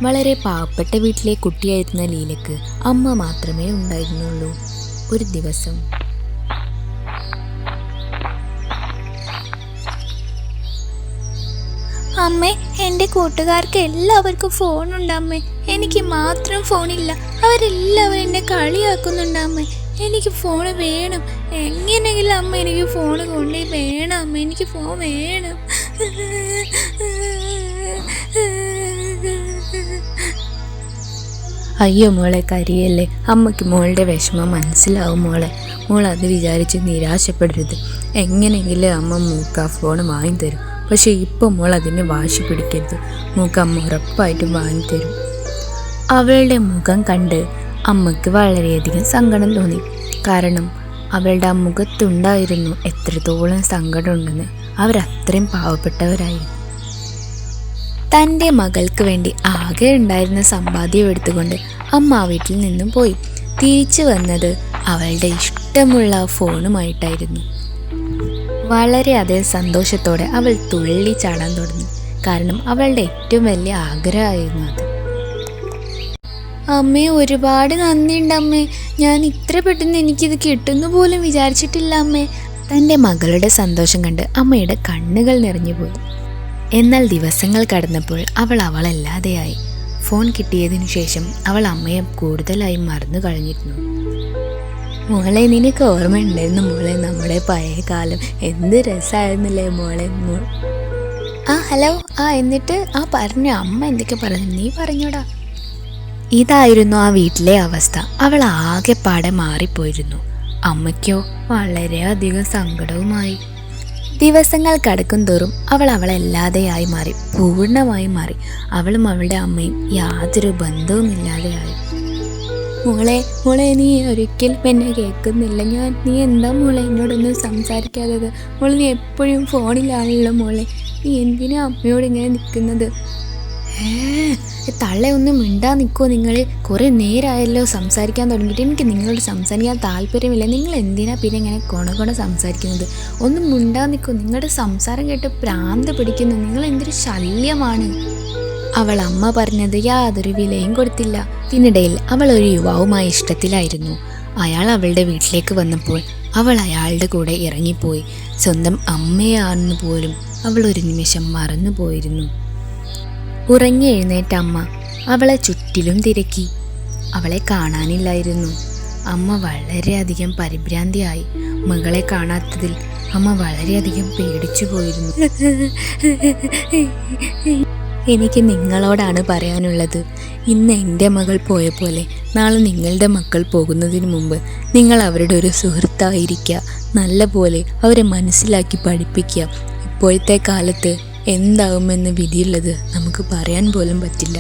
വളരെ പാവപ്പെട്ട വീട്ടിലെ കുട്ടിയായിരുന്ന ലീലയ്ക്ക് അമ്മ മാത്രമേ ഉണ്ടായിരുന്നുള്ളൂ. ഒരു ദിവസം അമ്മേ, എൻ്റെ കൂട്ടുകാർക്ക് എല്ലാവർക്കും ഫോണുണ്ട് അമ്മേ, എനിക്ക് മാത്രം ഫോണില്ല. അവരെല്ലാവരും എന്നെ കളിയാക്കുന്നുണ്ട് അമ്മേ. എനിക്ക് ഫോൺ വേണം. എങ്ങനെയെങ്കിലും അമ്മ എനിക്ക് ഫോൺ കൊണ്ടേ വേണം അമ്മ, എനിക്ക് ഫോൺ വേണം. അയ്യോ മോളെ കരയല്ലേ, അമ്മയ്ക്ക് മോളുടെ വിഷമം മനസ്സിലാവും മോളെ. മോൾ അത് വിചാരിച്ച് നിരാശപ്പെടരുത്. എങ്ങനെയെങ്കിലും അമ്മ മൂക്ക് ആ ഫോൺ വാങ്ങിത്തരും. പക്ഷെ ഇപ്പം മോൾ അതിന് വാശി പിടിക്കരുത്. മൂക്ക് അമ്മ ഉറപ്പായിട്ടും വാങ്ങിത്തരും. അവളുടെ മുഖം കണ്ട് അമ്മയ്ക്ക് വളരെയധികം സങ്കടം തോന്നി. കാരണം അവളുടെ ആ മുഖത്തുണ്ടായിരുന്നു എത്രത്തോളം സങ്കടമുണ്ടെന്ന്. അവരത്രയും പാവപ്പെട്ടവരായിരുന്നു. തൻ്റെ മകൾക്ക് വേണ്ടി ആകെ ഉണ്ടായിരുന്ന സമ്പാദ്യം എടുത്തുകൊണ്ട് അമ്മ ആ വീട്ടിൽ നിന്നും പോയി. തിരിച്ചു വന്നത് അവളുടെ ഇഷ്ടമുള്ള ഫോണുമായിട്ടായിരുന്നു. വളരെയധികം സന്തോഷത്തോടെ അവൾ തുള്ളി ചാടാൻ തുടങ്ങി. കാരണം അവളുടെ ഏറ്റവും വലിയ ആഗ്രഹമായിരുന്നു അത്. അമ്മേ, ഒരുപാട് നന്ദിയുണ്ട് അമ്മേ. ഞാൻ ഇത്ര പെട്ടെന്ന് എനിക്കിത് കിട്ടുന്നു പോലും വിചാരിച്ചിട്ടില്ല അമ്മേ. തൻ്റെ മകളുടെ സന്തോഷം കണ്ട് അമ്മയുടെ കണ്ണുകൾ നിറഞ്ഞുപോയി. എന്നാൽ ദിവസങ്ങൾ കടന്നപ്പോൾ അവളല്ലാതെയായി. ഫോൺ കിട്ടിയതിനു ശേഷം അവൾ അമ്മയെ കൂടുതലായി മറന്നു കളഞ്ഞിരുന്നു. മോളെ, നിനക്ക് ഓർമ്മയുണ്ടായിരുന്നു മോളെ നമ്മുടെ പഴയ കാലം? എന്ത് രസമായിരുന്നില്ലേ മോളെ? ഹലോ. എന്നിട്ട് പറഞ്ഞു അമ്മ എന്തൊക്കെ പറഞ്ഞു? നീ പറഞ്ഞോടാ. ഇതായിരുന്നു ആ വീട്ടിലെ അവസ്ഥ. അവൾ ആകെപ്പാടെ മാറിപ്പോയിരുന്നു. അമ്മയ്ക്കോ വളരെയധികം സങ്കടവുമായി. ദിവസങ്ങൾ കടക്കും തോറും അവളല്ലാതെയായി മാറി, പൂർണ്ണമായി മാറി. അവളും അവളുടെ അമ്മയും യാതൊരു ബന്ധവുമില്ലാതെയായി. മോളെ നീ ഒരിക്കലും എന്നെ കേൾക്കുന്നില്ല. നീ എന്താ മോളെ എന്നോടൊന്നും സംസാരിക്കാത്തത്? മോളെ, നീ എപ്പോഴും ഫോണിലാണല്ലോ മോളെ. നീ എന്തിനാ അമ്മയോട് ഇങ്ങനെ നിൽക്കുന്നത്? തള്ളെ ഒന്നും മിണ്ടാ നിൽക്കുമോ നിങ്ങൾ? കുറേ നേരമായല്ലോ സംസാരിക്കാൻ തുടങ്ങിയിട്ട്. എനിക്ക് നിങ്ങളോട് സംസാരിക്കാൻ താല്പര്യമില്ല. നിങ്ങൾ എന്തിനാ പിന്നെ ഇങ്ങനെ കൊണ സംസാരിക്കുന്നത്? ഒന്നും മിണ്ടാ നിൽക്കുമോ? നിങ്ങളുടെ സംസാരം കേട്ട് ഭ്രാന്ത് പിടിക്കുന്നു. നിങ്ങൾ എന്തൊരു ശല്യമാണ്. അമ്മ പറഞ്ഞത് യാതൊരു വിലയും കൊടുത്തില്ല. ഇതിനിടയിൽ അവൾ ഒരു യുവാവുമായി ഇഷ്ടത്തിലായിരുന്നു. അയാൾ അവളുടെ വീട്ടിലേക്ക് വന്നപ്പോൾ അവൾ അയാളുടെ കൂടെ ഇറങ്ങിപ്പോയി. സ്വന്തം അമ്മയാണെന്ന് പോലും അവൾ ഒരു നിമിഷം മറന്നുപോയിരുന്നു. ഉറങ്ങി എഴുന്നേറ്റ അമ്മ അവളെ ചുറ്റിലും തിരക്കി. അവളെ കാണാനില്ലായിരുന്നു. അമ്മ വളരെയധികം പരിഭ്രാന്തിയായി. മകളെ കാണാത്തതിൽ അമ്മ വളരെയധികം പേടിച്ചു പോയിരുന്നു. എനിക്ക് നിങ്ങളോടാണ് പറയാനുള്ളത്. ഇന്ന് എൻ്റെ മകൾ പോയ പോലെ നാളെ നിങ്ങളുടെ മക്കൾ പോകുന്നതിന് മുമ്പ് നിങ്ങൾ അവരുടെ ഒരു സുഹൃത്തായിരിക്കുക. നല്ല പോലെ അവരെ മനസ്സിലാക്കി പഠിപ്പിക്കുക. ഇപ്പോഴത്തെ കാലത്ത് എന്താകുമെന്ന് വിധിയുള്ളത് നമുക്ക് പറയാൻ പോലും പറ്റില്ല.